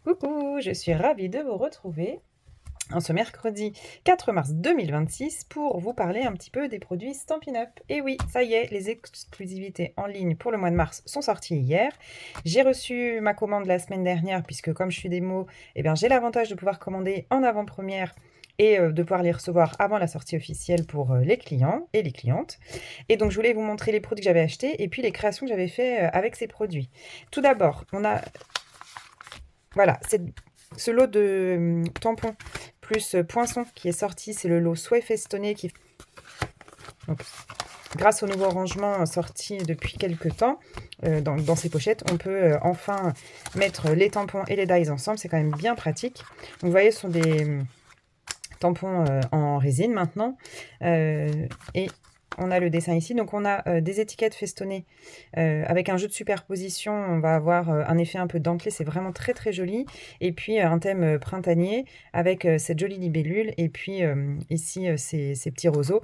Coucou, je suis ravie de vous retrouver en ce mercredi 4 mars 2026 pour vous parler un petit peu des produits Stampin' Up. Et oui, ça y est, les exclusivités en ligne pour le mois de mars sont sorties hier. J'ai reçu ma commande la semaine dernière puisque comme je suis démo, eh bien, j'ai l'avantage de pouvoir commander en avant-première et de pouvoir les recevoir avant la sortie officielle pour les clients et les clientes. Et donc, je voulais vous montrer les produits que j'avais achetés et puis les créations que j'avais fait avec ces produits. Tout d'abord, on a voilà, ce lot de tampons plus poinçons qui est sorti, c'est le lot Souhait Festonné qui, donc, grâce au nouveau rangement sorti depuis quelques temps dans ces pochettes, on peut enfin mettre les tampons et les dies ensemble. C'est quand même bien pratique. Donc, vous voyez, ce sont des tampons en résine maintenant. Et on a le dessin ici. Donc, on a des étiquettes festonnées avec un jeu de superposition. On va avoir un effet un peu dentelé. C'est vraiment très, très joli. Et puis, un thème printanier avec cette jolie libellule. Et puis, ici, ces petits roseaux.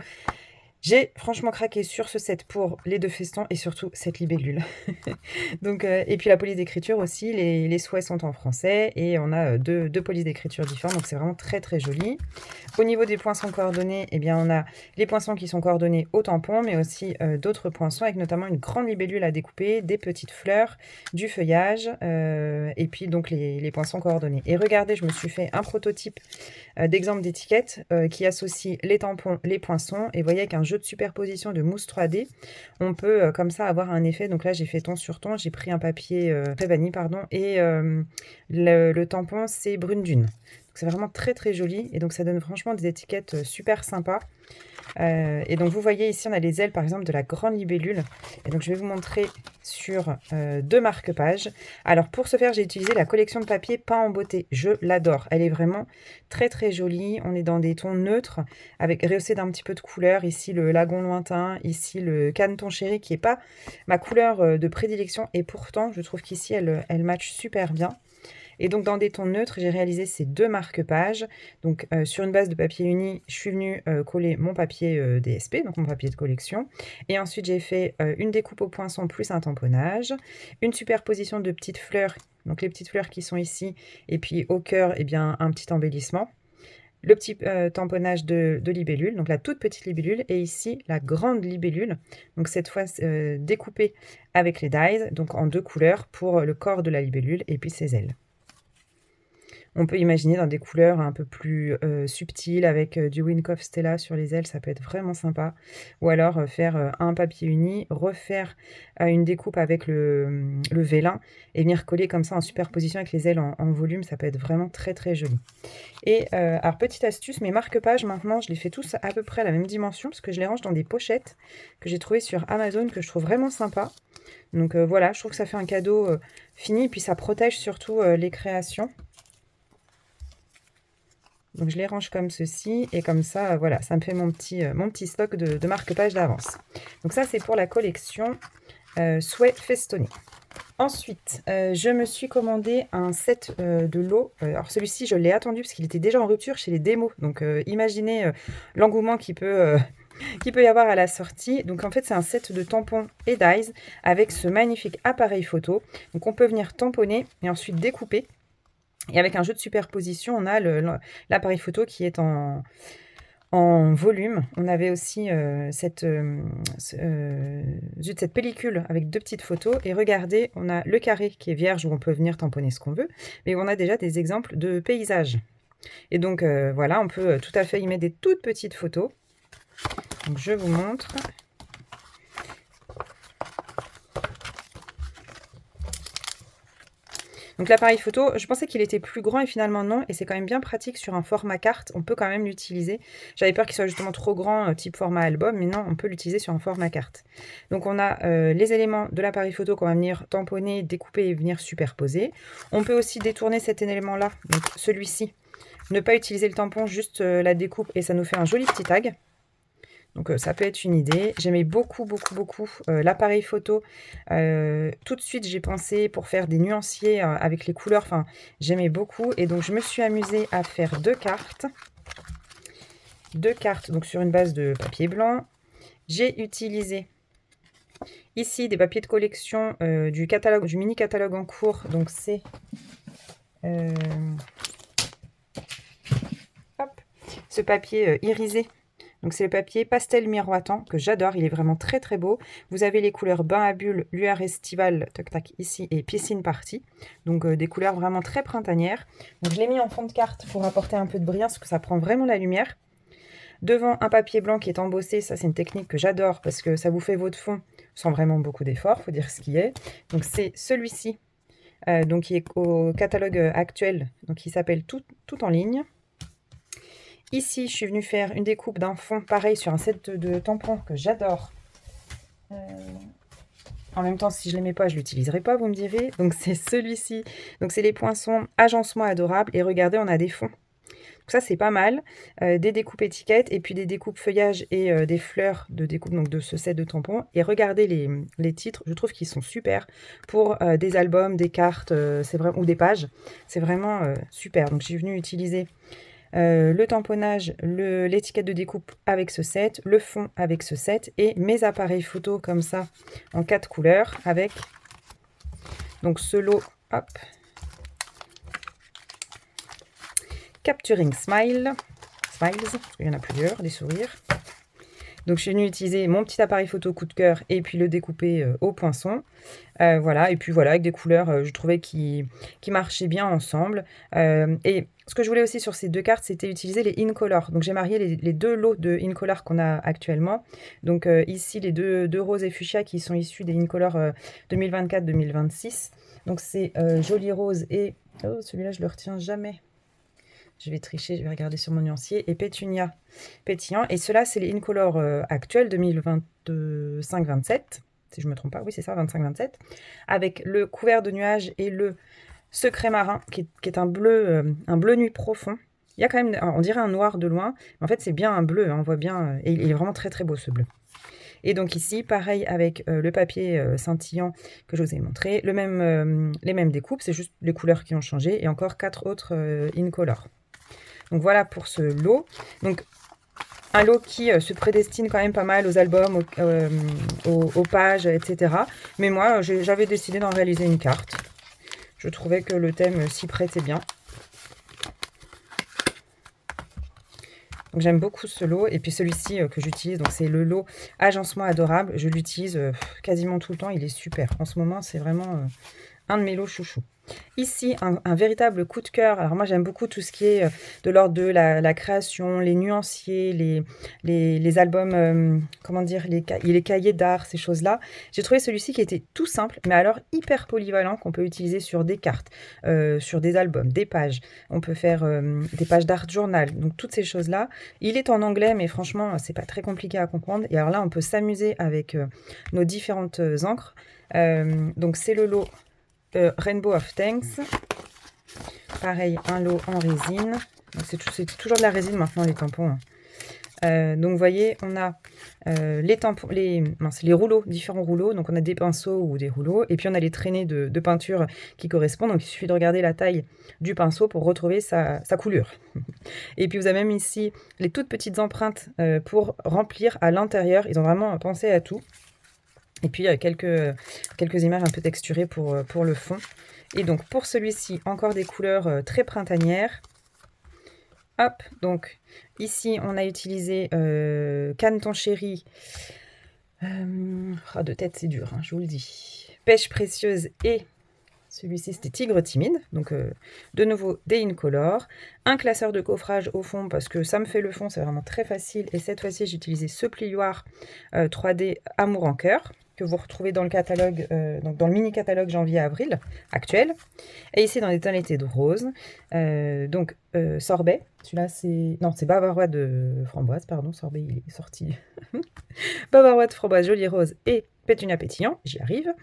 J'ai franchement craqué sur ce set pour les 2 festons et surtout cette libellule. Donc, et puis la police d'écriture aussi, les souhaits sont en français et on a deux polices d'écriture différentes, donc c'est vraiment très très joli. Au niveau des poinçons coordonnés, eh bien, on a les poinçons qui sont coordonnés au tampon, mais aussi d'autres poinçons avec notamment une grande libellule à découper, des petites fleurs, du feuillage et puis donc les poinçons coordonnés. Et regardez, je me suis fait un prototype d'exemple d'étiquette qui associe les tampons, les poinçons et vous voyez qu'un jeu de superposition de mousse 3D, on peut comme ça avoir un effet. Donc là, j'ai fait ton sur ton, j'ai pris un papier très vanille, pardon, et le tampon, c'est brune dune. C'est vraiment très très joli et donc ça donne franchement des étiquettes super sympas. Et donc vous voyez ici on a les ailes par exemple de la grande libellule et donc je vais vous montrer sur 2 marque-pages. Alors pour ce faire j'ai utilisé la collection de papier peint en beauté, je l'adore, elle est vraiment très très jolie. On est dans des tons neutres avec rehaussé d'un petit peu de couleur, ici le lagon lointain, ici le caneton chéri qui est pas ma couleur de prédilection et pourtant je trouve qu'ici elle match super bien. Et donc, dans des tons neutres, j'ai réalisé ces 2 marque-pages. Donc, sur une base de papier uni, je suis venue coller mon papier DSP, donc mon papier de collection. Et ensuite, j'ai fait une découpe au poinçon plus un tamponnage, une superposition de petites fleurs, donc les petites fleurs qui sont ici, et puis au cœur, eh bien, un petit embellissement. Le petit tamponnage de libellule, donc la toute petite libellule, et ici la grande libellule, donc cette fois découpée avec les dies, donc en 2 couleurs pour le corps de la libellule et puis ses ailes. On peut imaginer dans des couleurs un peu plus subtiles avec du Whincoff Stella sur les ailes, ça peut être vraiment sympa. Ou alors faire un papier uni, refaire une découpe avec le vélin et venir coller comme ça en superposition avec les ailes en volume, ça peut être vraiment très très joli. Et alors petite astuce, mes marque-pages maintenant, je les fais tous à peu près à la même dimension parce que je les range dans des pochettes que j'ai trouvées sur Amazon que je trouve vraiment sympa. Donc voilà, je trouve que ça fait un cadeau fini, puis ça protège surtout les créations. Donc je les range comme ceci et comme ça, voilà, ça me fait mon petit stock de marque-pages d'avance. Donc ça, c'est pour la collection Souhait Festonné. Ensuite, je me suis commandé un set de lots. Alors celui-ci, je l'ai attendu parce qu'il était déjà en rupture chez les démos. Donc imaginez l'engouement qui peut y avoir à la sortie. Donc en fait, c'est un set de tampons et dies avec ce magnifique appareil photo. Donc on peut venir tamponner et ensuite découper. Et avec un jeu de superposition, on a l'appareil photo qui est en volume. On avait aussi cette pellicule avec 2 petites photos. Et regardez, on a le carré qui est vierge où on peut venir tamponner ce qu'on veut. Mais on a déjà des exemples de paysages. Et donc voilà, on peut tout à fait y mettre des toutes petites photos. Donc je vous montre. Donc l'appareil photo, je pensais qu'il était plus grand et finalement non, et c'est quand même bien pratique sur un format carte, on peut quand même l'utiliser. J'avais peur qu'il soit justement trop grand, type format album, mais non, on peut l'utiliser sur un format carte. Donc on a les éléments de l'appareil photo qu'on va venir tamponner, découper et venir superposer. On peut aussi détourner cet élément-là, donc celui-ci, ne pas utiliser le tampon, juste la découpe, et ça nous fait un joli petit tag. Donc ça peut être une idée. J'aimais beaucoup, beaucoup, beaucoup l'appareil photo. Tout de suite, j'ai pensé pour faire des nuanciers avec les couleurs. Enfin, j'aimais beaucoup. Et donc, je me suis amusée à faire 2 cartes. 2 cartes donc sur une base de papier blanc. J'ai utilisé ici des papiers de collection du catalogue, du mini catalogue en cours. Donc, c'est hop, ce papier irisé. Donc c'est le papier pastel miroitant que j'adore, il est vraiment très très beau. Vous avez les couleurs bain à bulles, lueur estivale, tac tac ici, et piscine party. Donc des couleurs vraiment très printanières. Donc je l'ai mis en fond de carte pour apporter un peu de brillance parce que ça prend vraiment la lumière. Devant un papier blanc qui est embossé, ça c'est une technique que j'adore parce que ça vous fait votre fond sans vraiment beaucoup d'effort, faut dire ce qui est. Donc c'est celui-ci, donc qui est au catalogue actuel, donc il s'appelle tout en ligne. Ici, je suis venue faire une découpe d'un fond pareil sur un set de tampons que j'adore. En même temps, si je ne l'aimais pas, je ne l'utiliserais pas, vous me direz. Donc c'est celui-ci. Donc c'est les poinçons Agencement Adorable. Et regardez, on a des fonds. Donc ça, c'est pas mal. Des découpes étiquettes et puis des découpes feuillage et des fleurs de découpe donc de ce set de tampons. Et regardez les titres, je trouve qu'ils sont super pour des albums, des cartes ou des pages. C'est vraiment super. Donc j'ai venu utiliser le tamponnage, l'étiquette de découpe avec ce set, le fond avec ce set et mes appareils photo comme ça en 4 couleurs avec donc ce lot, hop, Capturing Smiles, parce qu'il y en a plusieurs, des sourires. Donc je suis venue utiliser mon petit appareil photo coup de cœur et puis le découper au poinçon. Voilà, et puis voilà, avec des couleurs, je trouvais qui marchaient bien ensemble. Et ce que je voulais aussi sur ces 2 cartes, c'était utiliser les Incolor. Donc j'ai marié les 2 lots de Incolor qu'on a actuellement. Donc ici, les deux roses et fuchsia qui sont issus des Incolor 2024-2026. Donc c'est Joli Rose et... Oh, celui-là, je le retiens jamais. Je vais tricher, je vais regarder sur mon nuancier. Et Pétunia Pétillant. Et ceux-là, c'est les Incolor actuels 2025-27. Si je ne me trompe pas, oui, c'est ça, 25-27. Avec le couvert de nuages et le secret marin, qui est un bleu nuit profond. Il y a quand même, on dirait un noir de loin. Mais en fait, c'est bien un bleu, hein, on voit bien. Et il est vraiment très très beau ce bleu. Et donc ici, pareil avec le papier scintillant que je vous ai montré. Les mêmes découpes, c'est juste les couleurs qui ont changé. Et encore 4 autres Incolor. Donc voilà pour ce lot. Donc un lot qui se prédestine quand même pas mal aux albums, aux pages, etc. Mais moi, j'avais décidé d'en réaliser une carte. Je trouvais que le thème s'y prêtait bien. Donc j'aime beaucoup ce lot. Et puis celui-ci que j'utilise, donc c'est le lot Agencement Adorable. Je l'utilise quasiment tout le temps. Il est super. En ce moment, c'est vraiment un de mes lots chouchous. Ici, un véritable coup de cœur. Alors moi, j'aime beaucoup tout ce qui est de l'ordre de la création, les nuanciers, les albums, comment dire, les cahiers d'art, ces choses-là. J'ai trouvé celui-ci qui était tout simple, mais alors hyper polyvalent, qu'on peut utiliser sur des cartes, sur des albums, des pages. On peut faire des pages d'art journal, donc toutes ces choses-là. Il est en anglais, mais franchement, c'est pas très compliqué à comprendre. Et alors là, on peut s'amuser avec nos différentes encres. Donc c'est le lot Rainbow of Thanks. Pareil, un lot en résine. C'est toujours de la résine maintenant, les tampons. Donc vous voyez, on a les tampons, les rouleaux, différents rouleaux. Donc on a des pinceaux ou des rouleaux. Et puis on a les traînées de peinture qui correspondent. Donc il suffit de regarder la taille du pinceau pour retrouver sa coulure. Et puis vous avez même ici les toutes petites empreintes pour remplir à l'intérieur. Ils ont vraiment pensé à tout. Et puis quelques images un peu texturées pour le fond. Et donc pour celui-ci, encore des couleurs très printanières. Hop, donc ici on a utilisé Canneton Chéri. De tête c'est dur, hein, je vous le dis. Pêche Précieuse et celui-ci c'était Tigre Timide. Donc de nouveau des Incolor. Un classeur de coffrage au fond parce que ça me fait le fond, c'est vraiment très facile. Et cette fois-ci j'ai utilisé ce plioir 3D Amour en cœur, que vous retrouvez dans le catalogue, donc dans le mini catalogue janvier-avril actuel. Et ici dans des tonalités de rose. Donc sorbet, celui-là c'est bavarois de framboise, pardon, sorbet il est sorti. Bavarois de framboise, Joli Rose et Pétunia Pétillant, j'y arrive.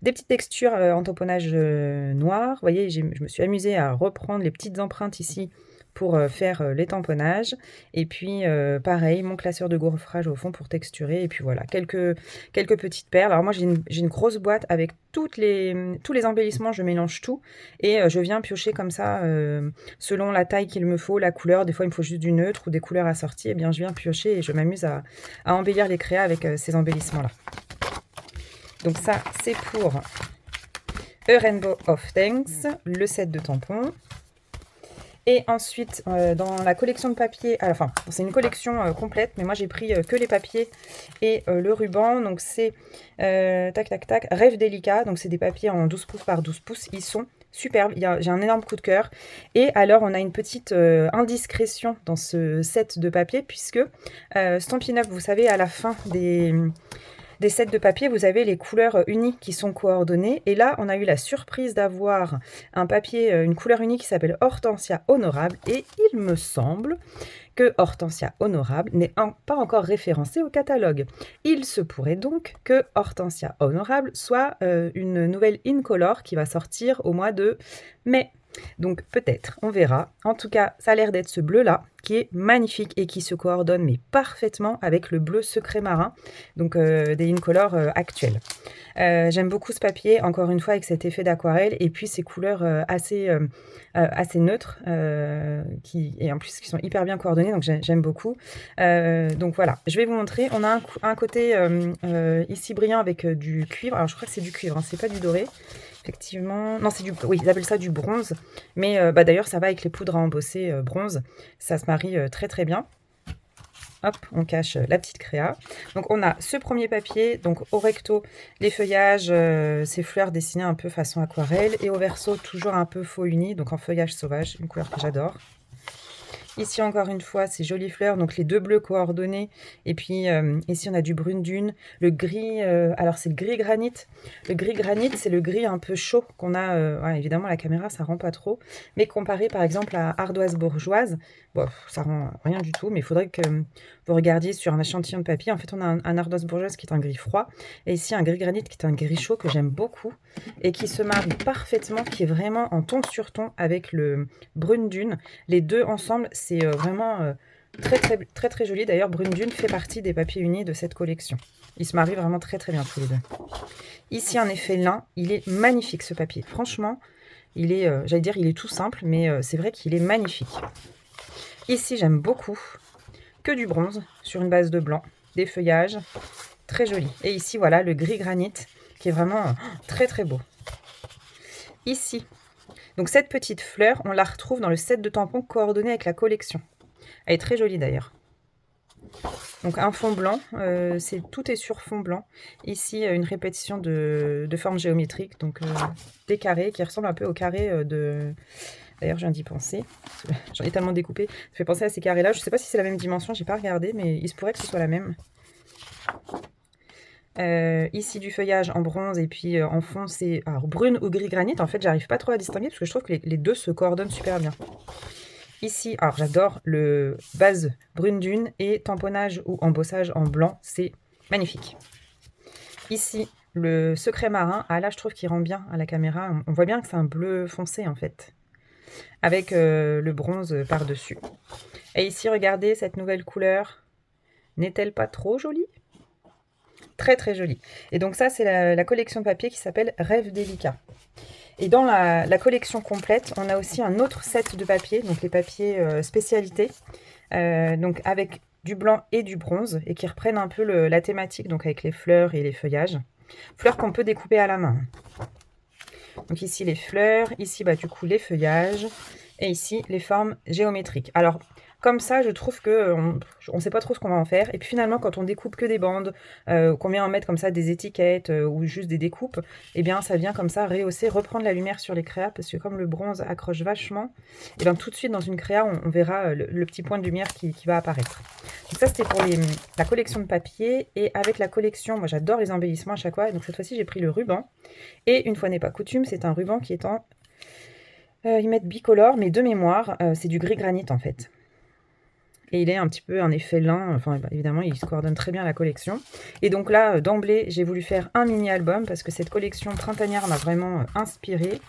Des petites textures en tamponnage noir. Vous voyez, je me suis amusée à reprendre les petites empreintes ici pour faire les tamponnages. Et puis, pareil, mon classeur de gaufrage au fond pour texturer. Et puis voilà, quelques petites perles. Alors moi, j'ai une grosse boîte avec tous les embellissements. Je mélange tout. Et je viens piocher comme ça, selon la taille qu'il me faut, la couleur. Des fois, il me faut juste du neutre ou des couleurs assorties. Et bien, je viens piocher et je m'amuse à embellir les créas avec ces embellissements-là. Donc ça, c'est pour A Rainbow of Thanks, le set de tampons. Et ensuite, dans la collection de papier, enfin, c'est une collection complète, mais moi j'ai pris que les papiers et le ruban. Donc c'est, tac, tac, tac, Rêve délicat. Donc c'est des papiers en 12 pouces par 12 pouces. Ils sont superbes. J'ai un énorme coup de cœur. Et alors, on a une petite indiscrétion dans ce set de papier, puisque Stampin' Up, vous savez, à la fin des sets de papier, vous avez les couleurs unies qui sont coordonnées. Et là, on a eu la surprise d'avoir un papier, une couleur unie qui s'appelle Hortensia Honorable. Et il me semble que Hortensia Honorable n'est pas encore référencée au catalogue. Il se pourrait donc que Hortensia Honorable soit une nouvelle incolore qui va sortir au mois de mai. Donc peut-être, on verra. En tout cas, ça a l'air d'être ce bleu-là, qui est magnifique et qui se coordonne mais parfaitement avec le bleu secret marin, donc des incolores actuels. J'aime beaucoup ce papier, encore une fois, avec cet effet d'aquarelle, et puis ces couleurs assez neutres, et en plus qui sont hyper bien coordonnées, donc j'aime beaucoup. Donc voilà, je vais vous montrer. On a un côté ici brillant avec du cuivre. Alors je crois que c'est du cuivre, hein, c'est pas du doré. Effectivement, non, oui, ils appellent ça du bronze, mais d'ailleurs ça va avec les poudres à embosser bronze, ça se marie très très bien. Hop, on cache la petite créa. Donc on a ce premier papier, donc au recto, les feuillages, ces fleurs dessinées un peu façon aquarelle, et au verso, toujours un peu faux uni, donc en feuillage sauvage, une couleur que j'adore. Ici, encore une fois, ces jolies fleurs, donc les deux bleus coordonnés. Et puis, ici, on a du brune dune. Le gris, alors c'est le gris granit. Le gris granit, c'est le gris un peu chaud qu'on a. Ouais, évidemment, la caméra, ça rend pas trop. Mais comparé, par exemple, à ardoise bourgeoise, bon, ça rend rien du tout. Mais il faudrait que vous regardiez sur un échantillon de papier. En fait, on a un ardoise bourgeoise qui est un gris froid. Et ici, un gris granit qui est un gris chaud que j'aime beaucoup. Et qui se marie parfaitement, qui est vraiment en ton sur ton avec le brune dune. Les deux ensemble, c'est vraiment très, très, très, très joli. D'ailleurs, Brune Dune fait partie des papiers unis de cette collection. Ils se marient vraiment très, très bien tous les deux. Ici, un effet lin. Il est magnifique, ce papier. Franchement, il est, j'allais dire, il est tout simple, mais c'est vrai qu'il est magnifique. Ici, j'aime beaucoup que du bronze sur une base de blanc. Des feuillages, très jolis. Et ici, voilà, le gris granit, qui est vraiment très, très beau. Ici, donc cette petite fleur, on la retrouve dans le set de tampons coordonné avec la collection. Elle est très jolie d'ailleurs. Donc un fond blanc, tout est sur fond blanc. Ici, une répétition de formes géométriques, donc des carrés qui ressemblent un peu aux carrés de... D'ailleurs, je viens d'y penser. J'en ai tellement découpé. Ça fait penser à ces carrés-là. Je ne sais pas si c'est la même dimension, j'ai pas regardé, mais il se pourrait que ce soit la même. Ici du feuillage en bronze et puis en fond c'est brune ou gris granit. En fait, j'arrive pas trop à distinguer parce que je trouve que les deux se coordonnent super bien. Ici, alors j'adore le base brune dune et tamponnage ou embossage en blanc, c'est magnifique. Ici, le secret marin, là je trouve qu'il rend bien à la caméra. On voit bien que c'est un bleu foncé en fait, avec le bronze par-dessus. Et ici, regardez cette nouvelle couleur. N'est-elle pas trop jolie ? Très très jolie. Et donc ça, c'est la collection de papier qui s'appelle Rêve délicat. Et dans la collection complète, on a aussi un autre set de papiers, donc les papiers spécialités, donc avec du blanc et du bronze, et qui reprennent un peu la thématique, donc avec les fleurs et les feuillages. Fleurs qu'on peut découper à la main. Donc ici les fleurs, ici du coup les feuillages, et ici les formes géométriques. Alors comme ça, je trouve que on ne sait pas trop ce qu'on va en faire. Et puis finalement, quand on découpe que des bandes, qu'on vient en mettre comme ça des étiquettes ou juste des découpes, eh bien ça vient comme ça rehausser, reprendre la lumière sur les créas, parce que comme le bronze accroche vachement, et bien tout de suite dans une créa, on verra le petit point de lumière qui va apparaître. Donc ça c'était pour la collection de papier. Et avec la collection, moi j'adore les embellissements à chaque fois, et donc cette fois-ci j'ai pris le ruban. Et une fois n'est pas coutume, c'est un ruban qui est en... ils mettent bicolore, mais de mémoire, c'est du gris granit en fait. Et il est un petit peu un effet lin, enfin évidemment il se coordonne très bien à la collection. Et donc là, d'emblée, j'ai voulu faire un mini-album parce que cette collection printanière m'a vraiment inspirée.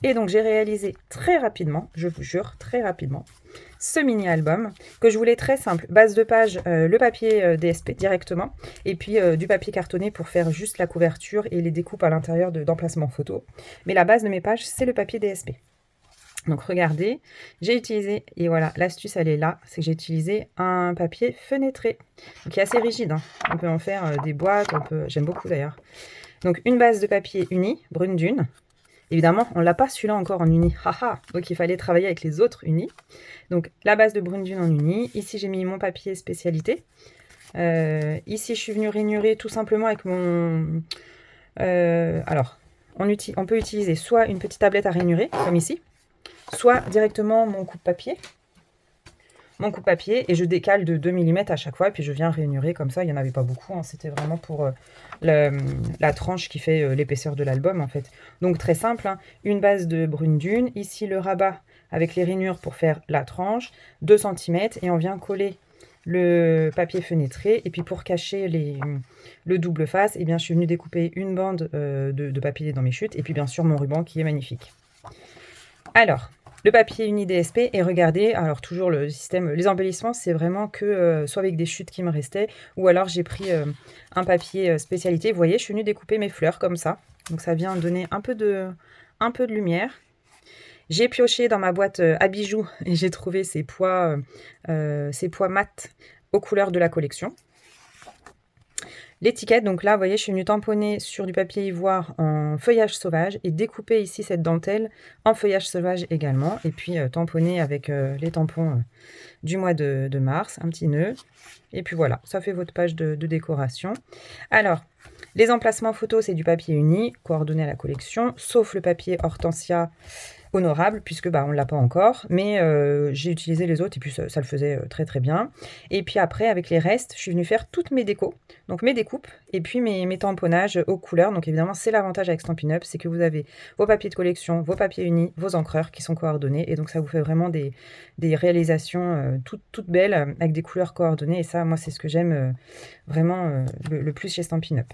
Et donc j'ai réalisé très rapidement, je vous jure, très rapidement, ce mini-album que je voulais très simple. Base de page, le papier DSP directement, et puis du papier cartonné pour faire juste la couverture et les découpes à l'intérieur d'emplacement photo. Mais la base de mes pages, c'est le papier DSP. Donc regardez, j'ai utilisé, et voilà, l'astuce elle est là, c'est que j'ai utilisé un papier fenêtré, donc qui est assez rigide, hein. On peut en faire des boîtes, j'aime beaucoup d'ailleurs. Donc une base de papier uni, brune dune, Évidemment, on l'a pas celui-là encore en uni, haha, donc il fallait travailler avec les autres unis. Donc la base de Brune Dune en uni, ici j'ai mis mon papier spécialité. Ici je suis venue rainurer tout simplement avec mon... alors, on peut utiliser soit une petite tablette à rainurer, comme ici, soit directement mon coupe-papier. Et je décale de 2 mm à chaque fois, et puis je viens rainurer comme ça. Il n'y en avait pas beaucoup, hein, c'était vraiment pour la tranche qui fait l'épaisseur de l'album en fait. Donc très simple, hein, une base de Brune Dune, ici le rabat avec les rainures pour faire la tranche, 2 cm, et on vient coller le papier fenêtré, et puis pour cacher le double face, eh bien, je suis venue découper une bande de papier dans mes chutes, et puis bien sûr mon ruban qui est magnifique. Alors, le papier uni DSP, et regardez, alors toujours le système, les embellissements, c'est vraiment que soit avec des chutes qui me restaient, ou alors j'ai pris un papier spécialité. Vous voyez, je suis venue découper mes fleurs comme ça, donc ça vient donner un peu de lumière. J'ai pioché dans ma boîte à bijoux et j'ai trouvé ces pois mat aux couleurs de la collection. L'étiquette, donc là, vous voyez, je suis venue tamponner sur du papier ivoire en feuillage sauvage et découper ici cette dentelle en feuillage sauvage également. Et puis tamponner avec les tampons du mois de mars, un petit nœud. Et puis voilà, ça fait votre page de décoration. Alors, les emplacements photos, c'est du papier uni, coordonné à la collection, sauf le papier Hortensia honorable, puisque on ne l'a pas encore, mais j'ai utilisé les autres et puis ça le faisait très très bien. Et puis après, avec les restes, je suis venue faire toutes mes décos, donc mes découpes et puis mes tamponnages aux couleurs. Donc évidemment, c'est l'avantage avec Stampin' Up, c'est que vous avez vos papiers de collection, vos papiers unis, vos encreurs qui sont coordonnés, et donc ça vous fait vraiment des réalisations toutes belles avec des couleurs coordonnées, et ça, moi, c'est ce que j'aime vraiment le plus chez Stampin' Up.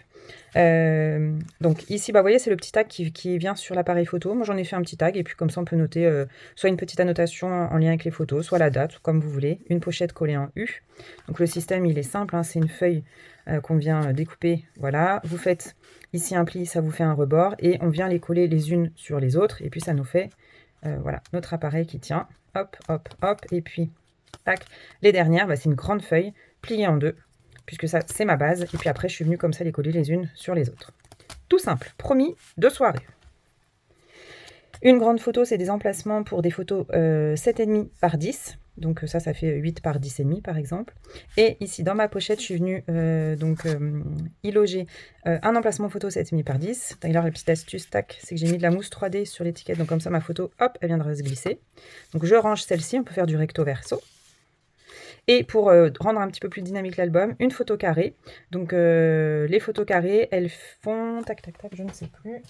Donc ici, vous voyez, c'est le petit tag qui vient sur l'appareil photo. Moi, j'en ai fait un petit tag, et puis comme ça, on peut noter soit une petite annotation en lien avec les photos, soit la date, comme vous voulez. Une pochette collée en U. Donc le système, il est simple, hein, c'est une feuille qu'on vient découper. Voilà, vous faites ici un pli, ça vous fait un rebord, et on vient les coller les unes sur les autres, et puis ça nous fait voilà, notre appareil qui tient. Hop, hop, hop, et puis tac. Les dernières, c'est une grande feuille pliée en deux, puisque ça, c'est ma base. Et puis après, je suis venue comme ça les coller les unes sur les autres. Tout simple, promis, de soirée. Une grande photo, c'est des emplacements pour des photos 7,5 par 10. Donc ça fait 8 par 10,5 par exemple. Et ici, dans ma pochette, je suis venue y loger un emplacement photo 7,5 par 10. D'ailleurs, la petite astuce, tac, c'est que j'ai mis de la mousse 3D sur l'étiquette. Donc comme ça, ma photo, hop, elle viendra se glisser. Donc je range celle-ci, on peut faire du recto verso. Et pour rendre un petit peu plus dynamique l'album, une photo carrée. Donc les photos carrées, elles font... Tac, tac, tac, je ne sais plus.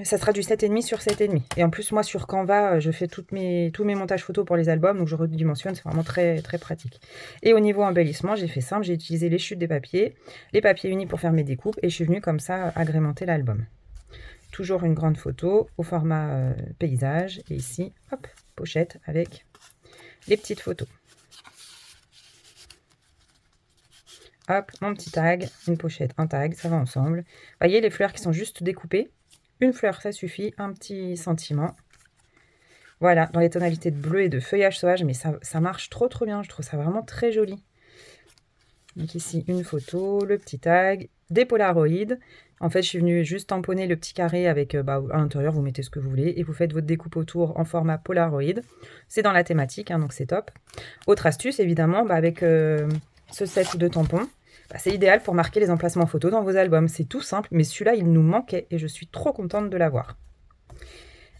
Ça sera du 7,5 sur 7,5. Et en plus, moi, sur Canva, je fais tous mes montages photos pour les albums. Donc je redimensionne, c'est vraiment très, très pratique. Et au niveau embellissement, j'ai fait simple. J'ai utilisé les chutes des papiers, les papiers unis pour faire mes découpes. Et je suis venue comme ça agrémenter l'album. Toujours une grande photo au format paysage. Et ici, hop, pochette avec... les petites photos. Hop, mon petit tag, une pochette, un tag, ça va ensemble. Vous voyez les fleurs qui sont juste découpées. Une fleur, ça suffit, un petit sentiment. Voilà, dans les tonalités de bleu et de feuillage sauvage, mais ça marche trop trop bien, je trouve ça vraiment très joli. Donc ici, une photo, le petit tag, des polaroïdes. En fait, je suis venue juste tamponner le petit carré avec, à l'intérieur, vous mettez ce que vous voulez, et vous faites votre découpe autour en format polaroïde. C'est dans la thématique, hein, donc c'est top. Autre astuce, évidemment, avec ce set de tampons, c'est idéal pour marquer les emplacements photos dans vos albums. C'est tout simple, mais celui-là, il nous manquait, et je suis trop contente de l'avoir.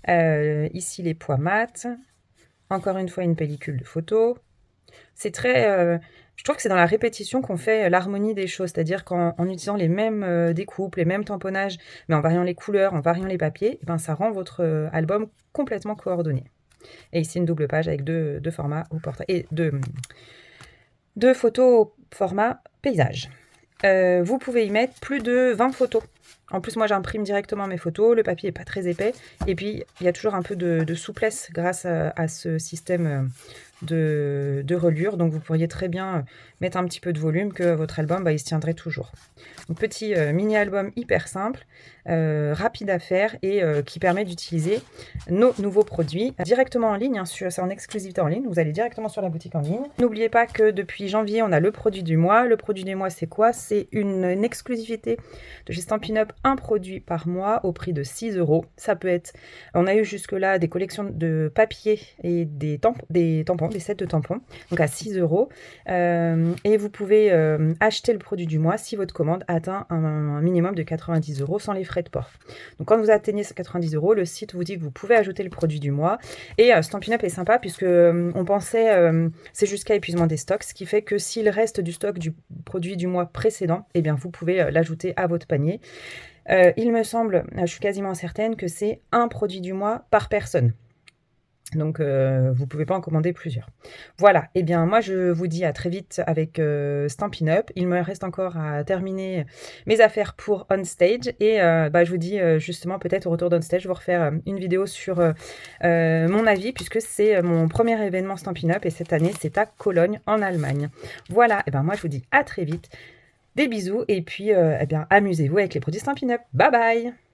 Ici, les pois mat. Encore une fois, une pellicule de photos. C'est très... je trouve que c'est dans la répétition qu'on fait l'harmonie des choses, c'est-à-dire qu'en utilisant les mêmes découpes, les mêmes tamponnages, mais en variant les couleurs, en variant les papiers, ça rend votre album complètement coordonné. Et ici, une double page avec deux formats au portrait et deux photos au format paysage. Vous pouvez y mettre plus de 20 photos. En plus, moi, j'imprime directement mes photos. Le papier n'est pas très épais. Et puis, il y a toujours un peu de souplesse grâce à ce système de reliure. Donc, vous pourriez très bien mettre un petit peu de volume, que votre album, il se tiendrait toujours. Donc, petit mini-album hyper simple, rapide à faire et qui permet d'utiliser nos nouveaux produits directement en ligne. Hein, c'est en exclusivité en ligne. Vous allez directement sur la boutique en ligne. N'oubliez pas que depuis janvier, on a le produit du mois. Le produit du mois, c'est quoi? C'est une exclusivité de chez Stampin' Up un produit par mois au prix de 6 €. Ça peut être, on a eu jusque-là des collections de papier et des tampons, des sets de tampons, donc à 6 €. Et vous pouvez acheter le produit du mois si votre commande atteint un minimum de 90 € sans les frais de port. Donc quand vous atteignez ces 90 €, le site vous dit que vous pouvez ajouter le produit du mois. Et Stampin' Up est sympa puisque on pensait c'est jusqu'à épuisement des stocks, ce qui fait que s'il reste du stock du produit du mois précédent, eh bien vous pouvez l'ajouter à votre panier. Il me semble, je suis quasiment certaine que c'est un produit du mois par personne. Donc vous pouvez pas en commander plusieurs. Voilà, et bien moi je vous dis à très vite avec Stampin' Up. Il me reste encore à terminer mes affaires pour On Stage et je vous dis justement peut-être au retour d'On Stage, je vais vous refaire une vidéo sur mon avis puisque c'est mon premier événement Stampin' Up et cette année c'est à Cologne en Allemagne. Voilà, et ben moi je vous dis à très vite. Des bisous et puis amusez-vous avec les produits Stampin' Up. Bye bye!